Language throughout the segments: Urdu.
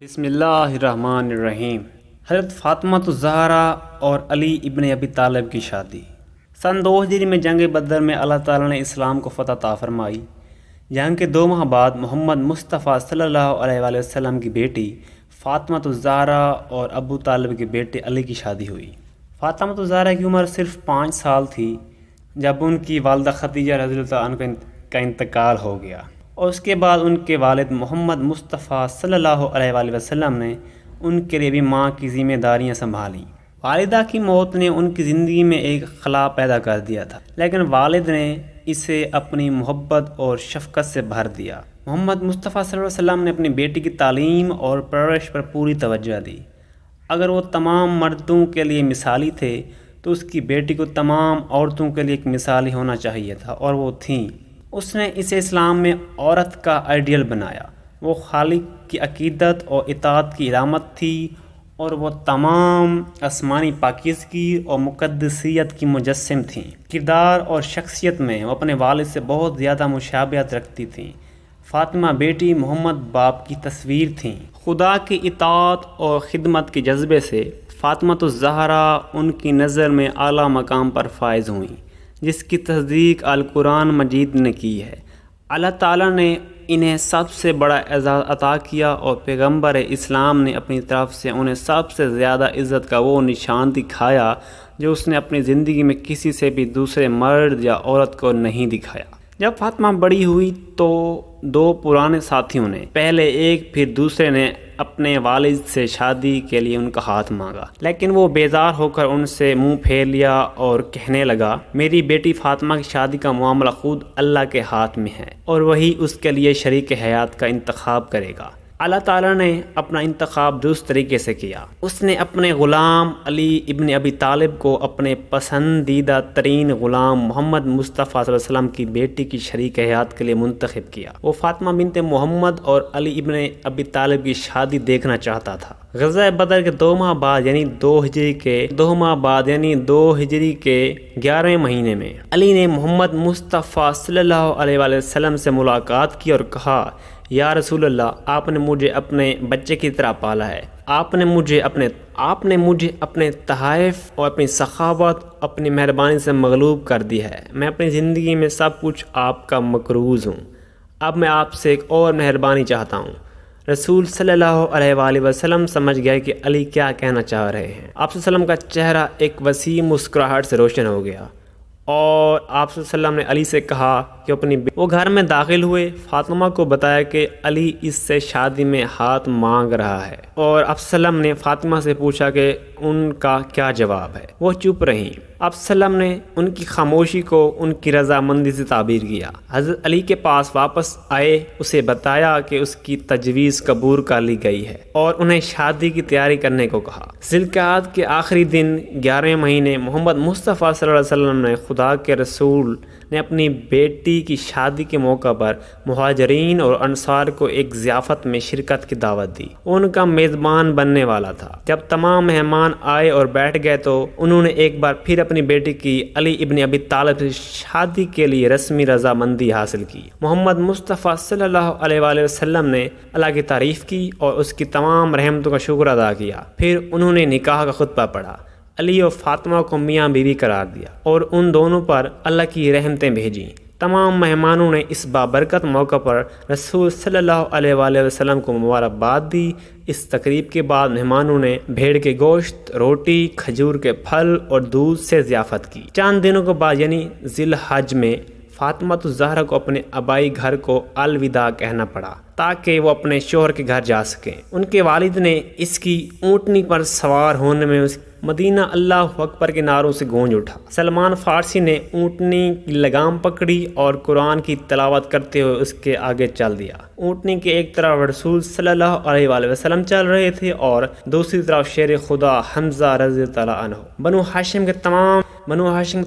بسم اللہ الرحمن الرحیم۔ حضرت فاطمہ الزہرا اور علی ابن ابی طالب کی شادی۔ سن 2 ہجری میں جنگ بدر میں اللہ تعالیٰ نے اسلام کو فتح عطا فرمائی۔ جنگ کے 2 ماہ بعد محمد مصطفیٰ صلی اللہ علیہ وآلہ وسلم کی بیٹی فاطمہ الزہرا اور ابو طالب کے بیٹے علی کی شادی ہوئی۔ فاطمہ الزہرا کی عمر صرف 5 سال تھی جب ان کی والدہ خدیجہ رضی اللہ عنہ کا انتقال ہو گیا، اور اس کے بعد ان کے والد محمد مصطفیٰ صلی اللہ علیہ وآلہ وسلم نے ان کے لیے بھی ماں کی ذمہ داریاں سنبھالیں۔ والدہ کی موت نے ان کی زندگی میں ایک خلا پیدا کر دیا تھا، لیکن والد نے اسے اپنی محبت اور شفقت سے بھر دیا۔ محمد مصطفیٰ صلی اللہ علیہ وسلم نے اپنی بیٹی کی تعلیم اور پرورش پر پوری توجہ دی۔ اگر وہ تمام مردوں کے لیے مثالی تھے تو اس کی بیٹی کو تمام عورتوں کے لیے ایک مثالی ہونا چاہیے تھا، اور وہ تھیں۔ اس نے اسے اسلام میں عورت کا آئیڈیل بنایا۔ وہ خالق کی عقیدت اور اطاعت کی علامت تھی، اور وہ تمام آسمانی پاکیزگی اور مقدسیت کی مجسم تھیں۔ کردار اور شخصیت میں وہ اپنے والد سے بہت زیادہ مشابہت رکھتی تھیں۔ فاطمہ بیٹی، محمد باپ کی تصویر تھیں۔ خدا کی اطاعت اور خدمت کے جذبے سے فاطمہ الزہرا ان کی نظر میں اعلیٰ مقام پر فائز ہوئیں، جس کی تصدیق القرآن مجید نے کی ہے۔ اللہ تعالیٰ نے انہیں سب سے بڑا اعزاز عطا کیا، اور پیغمبر اسلام نے اپنی طرف سے انہیں سب سے زیادہ عزت کا وہ نشان دکھایا جو اس نے اپنی زندگی میں کسی سے بھی دوسرے مرد یا عورت کو نہیں دکھایا۔ جب فاطمہ بڑی ہوئی تو 2 پرانے ساتھیوں نے، پہلے ایک پھر دوسرے نے، اپنے والد سے شادی کے لیے ان کا ہاتھ مانگا، لیکن وہ بیزار ہو کر ان سے منہ پھیر لیا اور کہنے لگا، میری بیٹی فاطمہ کی شادی کا معاملہ خود اللہ کے ہاتھ میں ہے، اور وہی اس کے لیے شریک حیات کا انتخاب کرے گا۔ اللہ تعالیٰ نے اپنا انتخاب درست طریقے سے کیا۔ اس نے اپنے غلام علی ابن ابی طالب کو اپنے پسندیدہ ترین غلام محمد مصطفیٰ صلی اللہ علیہ وسلم کی بیٹی کی شریک حیات کے لیے منتخب کیا۔ وہ فاطمہ بنت محمد اور علی ابن ابی طالب کی شادی دیکھنا چاہتا تھا۔ غزوہ بدر کے 2 ماہ بعد یعنی 2 ہجری کے 11ویں مہینے میں علی نے محمد مصطفیٰ صلی اللہ علیہ وآلہ وسلم سے ملاقات کی اور کہا، یا رسول اللہ، آپ نے مجھے اپنے بچے کی طرح پالا ہے۔ آپ نے مجھے اپنے تحائف اور اپنی سخاوت، اپنی مہربانی سے مغلوب کر دی ہے۔ میں اپنی زندگی میں سب کچھ آپ کا مقروض ہوں۔ اب میں آپ سے ایک اور مہربانی چاہتا ہوں۔ رسول صلی اللہ علیہ وآلہ وسلم سمجھ گئے کہ علی کیا کہنا چاہ رہے ہیں۔ آپ صلی اللہ علیہ وسلم کا چہرہ ایک وسیع مسکراہٹ سے روشن ہو گیا، اور آپ صلی اللہ علیہ وسلم نے علی سے کہا کہ وہ گھر میں داخل ہوئے۔ فاطمہ کو بتایا کہ علی اس سے شادی میں ہاتھ مانگ رہا ہے، اور آپ صلی اللہ علیہ وسلم نے فاطمہ سے پوچھا کہ ان کا کیا جواب ہے۔ وہ چپ رہیں۔ آپ صلی اللہ علیہ وسلم نے ان کی خاموشی کو ان کی رضامندی سے تعبیر کیا۔ حضرت علی کے پاس واپس آئے، اسے بتایا کہ اس کی تجویز قبول کر لی گئی ہے، اور انہیں شادی کی تیاری کرنے کو کہا۔ ذی القعدہ کے آخری دن 11ویں مہینے محمد مصطفیٰ صلی اللہ علیہ وسلم نے خدا کے رسول نے اپنی بیٹی کی شادی کے موقع پر مہاجرین اور انصار کو ایک ضیافت میں شرکت کی دعوت دی۔ وہ ان کا میزبان بننے والا تھا۔ جب تمام مہمان آئے اور بیٹھ گئے تو انہوں نے ایک بار پھر اپنی بیٹی کی علی ابن ابی طالب سے شادی کے لیے رسمی رضامندی حاصل کی۔ محمد مصطفیٰ صلی اللہ علیہ وآلہ وسلم نے اللہ کی تعریف کی اور اس کی تمام رحمتوں کا شکر ادا کیا۔ پھر انہوں نے نکاح کا خطبہ پڑھا، علی اور فاطمہ کو میاں بیوی قرار دیا، اور ان دونوں پر اللہ کی رحمتیں بھیجیں۔ تمام مہمانوں نے اس بابرکت موقع پر رسول صلی اللہ علیہ وآلہ وسلم کو مبارکباد دی۔ اس تقریب کے بعد مہمانوں نے بھیڑ کے گوشت، روٹی، کھجور کے پھل اور دودھ سے ضیافت کی۔ چند دنوں کے بعد یعنی ذی الحج میں فاطمہ الزہرا کو اپنے آبائی گھر کو الوداع کہنا پڑا تاکہ وہ اپنے شوہر کے گھر جا سکیں۔ ان کے والد نے اس کی اونٹنی پر سوار ہونے میں مدینہ اللہ اکبر کے نعروں سے گونج اٹھا۔ سلمان فارسی نے اونٹنی کی لگام پکڑی اور قرآن کی تلاوت کرتے ہوئے اس کے آگے چل دیا۔ اونٹنی کے ایک طرف رسول صلی اللہ علیہ وآلہ وسلم چل رہے تھے، اور دوسری طرف شیر خدا حمزہ رضی اللہ عنہ۔ بنو ہاشم کے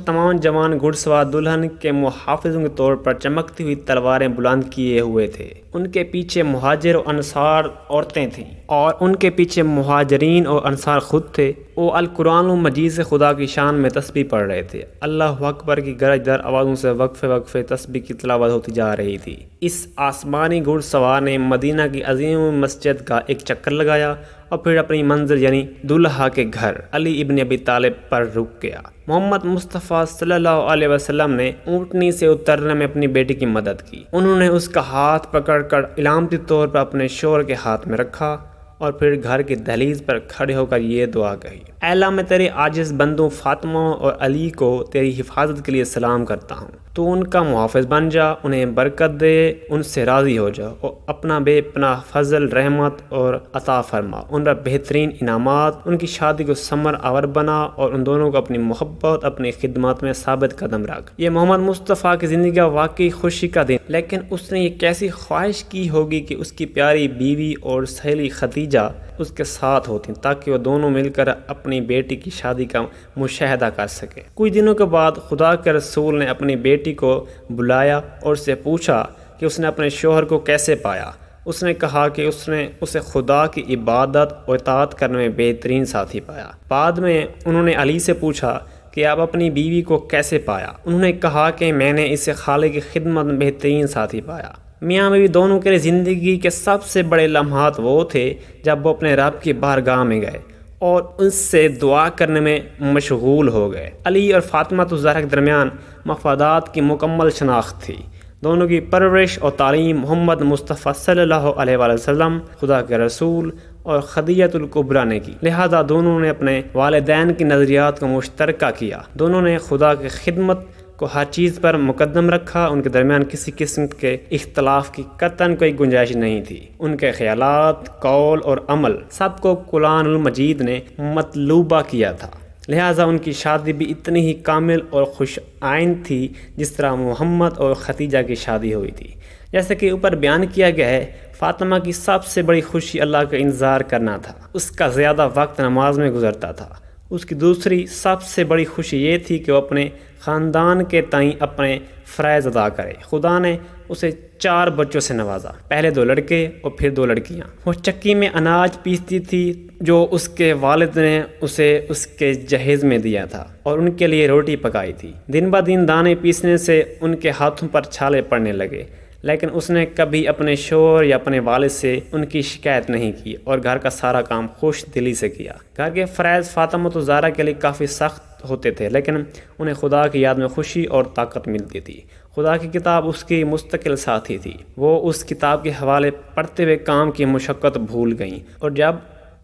تمام جوان گھڑ سوار دلہن کے محافظوں کے طور پر چمکتی ہوئی تلواریں بلند کیے ہوئے تھے۔ ان کے پیچھے مہاجر و انصار عورتیں تھیں، اور ان کے پیچھے مہاجرین اور انصار خود تھے۔ وہ القرآن مجید سے خدا کی شان میں تسبیح پڑھ رہے تھے۔ اللہ اکبر کی گرجدار آوازوں سے وقفے وقفے تسبیح کی تلاوت ہوتی جا رہی تھی۔ اس آسمانی گھڑ سوار نے مدینہ کی عظیم مسجد کا ایک چکر لگایا اور پھر اپنی منزل یعنی دلہا کے گھر علی ابن ابی طالب پر رک گیا۔ محمد مصطفیٰ صلی اللہ علیہ وسلم نے اونٹنی سے اترنے میں اپنی بیٹی کی مدد کی۔ انہوں نے اس کا ہاتھ پکڑ کر علامتی طور پر اپنے شوہر کے ہاتھ میں رکھا اور پھر گھر کی دہلیز پر کھڑے ہو کر یہ دعا کہی: اے اللہ، میں تیرے عاجز بندوں فاطمہ اور علی کو تیری حفاظت کے لیے سلام کرتا ہوں۔ تو ان کا محافظ بن جا، انہیں برکت دے، ان سے راضی ہو جا اور اپنا بے پناہ فضل، رحمت اور عطا فرما، ان پر بہترین انعامات، ان کی شادی کو ثمر آور بنا اور ان دونوں کو اپنی محبت، اپنی خدمات میں ثابت قدم رکھ۔ یہ محمد مصطفیٰ کی زندگی کا واقعی خوشی کا دن، لیکن اس نے یہ کیسی خواہش کی ہوگی کہ اس کی پیاری بیوی اور سہیلی خدیجہ اس کے ساتھ ہوتی تاکہ وہ دونوں مل کر اپنی بیٹی کی شادی کا مشاہدہ کر سکے۔ کچھ دنوں کے بعد خدا کے رسول نے اپنی بیٹی کو بلایا اور اس سے پوچھا کہ اس نے اپنے شوہر کو کیسے پایا۔ اس نے کہا کہ اس نے اسے خدا کی عبادت اور اطاعت کرنے میں بہترین ساتھی پایا۔ بعد میں انہوں نے علی سے پوچھا کہ آپ اپنی بیوی کو کیسے پایا۔ انہوں نے کہا کہ میں نے اسے خالق کی خدمت میں بہترین ساتھی پایا۔ میاں بیوی دونوں کے لیے زندگی کے سب سے بڑے لمحات وہ تھے جب وہ اپنے رب کی بارگاہ میں گئے اور اس سے دعا کرنے میں مشغول ہو گئے۔ علی اور فاطمہ الزہرا کے درمیان مفادات کی مکمل شناخت تھی۔ دونوں کی پرورش اور تعلیم محمد مصطفیٰ صلی اللہ علیہ وآلہ وسلم، خدا کے رسول اور خدیجہ الکبریٰ نے کی، لہذا دونوں نے اپنے والدین کی نظریات کو مشترکہ کیا۔ دونوں نے خدا کی خدمت کو ہر چیز پر مقدم رکھا۔ ان کے درمیان کسی قسم کے اختلاف کی قطعاً کوئی گنجائش نہیں تھی۔ ان کے خیالات، قول اور عمل سب کو قرآن المجید نے مطلوبہ کیا تھا، لہٰذا ان کی شادی بھی اتنی ہی کامل اور خوش آئند تھی جس طرح محمد اور خدیجہ کی شادی ہوئی تھی۔ جیسے کہ اوپر بیان کیا گیا ہے، فاطمہ کی سب سے بڑی خوشی اللہ کا انتظار کرنا تھا۔ اس کا زیادہ وقت نماز میں گزرتا تھا۔ اس کی دوسری سب سے بڑی خوشی یہ تھی کہ وہ اپنے خاندان کے تئیں اپنے فرائض ادا کرے۔ خدا نے اسے 4 بچوں سے نوازا، پہلے 2 لڑکے اور پھر 2 لڑکیاں۔ وہ چکی میں اناج پیستی تھی جو اس کے والد نے اسے اس کے جہیز میں دیا تھا اور ان کے لیے روٹی پکائی تھی۔ دن بہ دن دانے پیسنے سے ان کے ہاتھوں پر چھالے پڑنے لگے، لیکن اس نے کبھی اپنے شوہر یا اپنے والد سے ان کی شکایت نہیں کی اور گھر کا سارا کام خوش دلی سے کیا۔ گھر کے فرائض فاطمہ الزہرا کے لیے کافی سخت ہوتے تھے، لیکن انہیں خدا کی یاد میں خوشی اور طاقت ملتی تھی۔ خدا کی کتاب اس کی مستقل ساتھی تھی۔ وہ اس کتاب کے حوالے پڑھتے ہوئے کام کی مشقت بھول گئیں، اور جب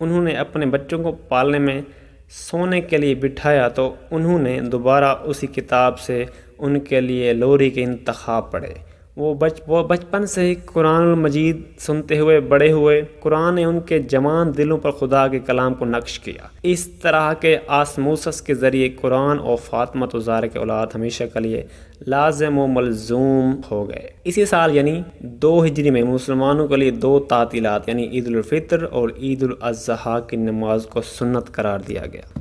انہوں نے اپنے بچوں کو پالنے میں سونے کے لیے بٹھایا تو انہوں نے دوبارہ اسی کتاب سے ان کے لیے لوری کے انتخاب پڑھے۔ وہ بچپن سے ہی قرآن المجید سنتے ہوئے بڑے ہوئے۔ قرآن نے ان کے جوان دلوں پر خدا کے کلام کو نقش کیا۔ اس طرح کے آسموسس کے ذریعے قرآن اور فاطمہ الزہرا کے اولاد ہمیشہ کے لیے لازم و ملزوم ہو گئے۔ اسی سال یعنی 2 ہجری میں مسلمانوں کے لیے 2 تعطیلات یعنی عید الفطر اور عید الاضحیٰ کی نماز کو سنت قرار دیا گیا۔